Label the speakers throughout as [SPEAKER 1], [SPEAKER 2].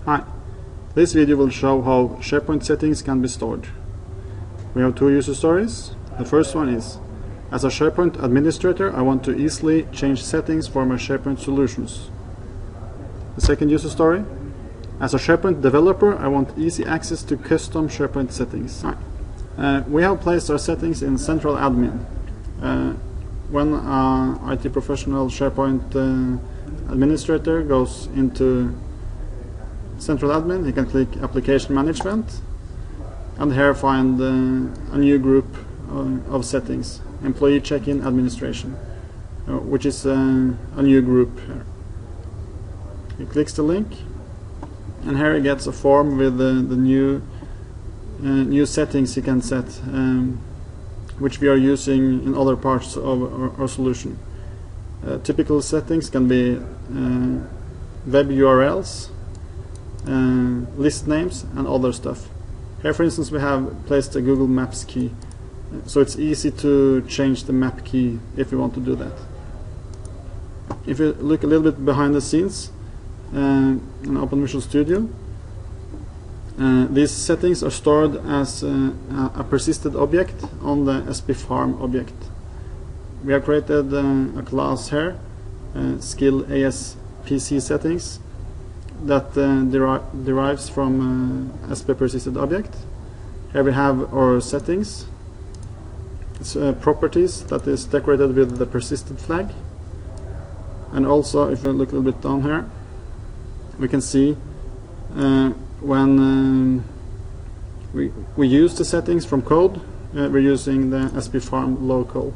[SPEAKER 1] Hi, this video will show how SharePoint settings can be stored. We have two user stories. The first one is, as a SharePoint administrator, I want to easily change settings for my SharePoint solutions. The second user story, as a SharePoint developer, I want easy access to custom SharePoint settings. Hi. We have placed our settings in Central Admin. When an IT professional SharePoint administrator goes into Central Admin, he can click Application Management and here find a new group of settings, Employee Check-in Administration, which is a new group here. He clicks the link and here he gets a form with the new settings he can set, which we are using in other parts of our solution. Typical settings can be web URLs, list names and other stuff. Here for instance we have placed a Google Maps key, so it's easy to change the map key if you want to do that. If you look a little bit behind the scenes in Open Visual Studio, these settings are stored as a persisted object on the SPFarm object. We have created a class here, skill ASPC settings, that derives from SPPersistedObject. Here we have our settings. It's properties that is decorated with the persisted flag. And also, if we look a little bit down here, we can see when we use the settings from code, we're using the SPFarm local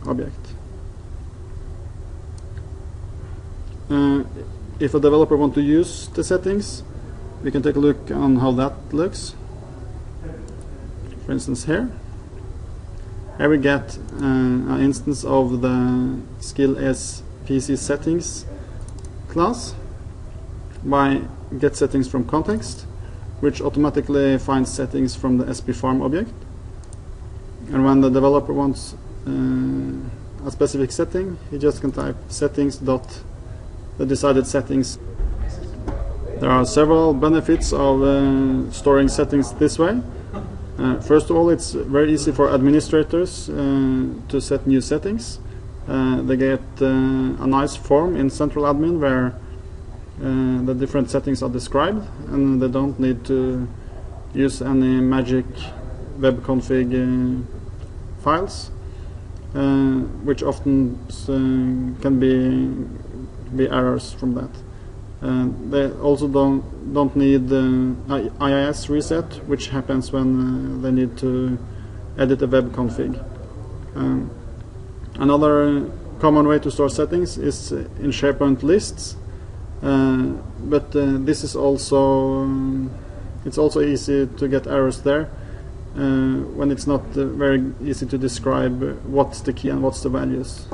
[SPEAKER 1] object. If a developer wants to use the settings, we can take a look on how that looks. For instance here we get an instance of the skill SPC settings class by get settings from context, which automatically finds settings from the SPFarm object. And when the developer wants a specific setting, he just can type settings dot the decided settings. There are several benefits of storing settings this way. First of all, it's very easy for administrators to set new settings. They get a nice form in Central Admin where the different settings are described, and they don't need to use any magic web config files, which often can be errors from that. They also don't need IIS reset, which happens when they need to edit a web config. Another common way to store settings is in SharePoint lists, but this is also it's also easy to get errors there when it's not very easy to describe what's the key and what's the values.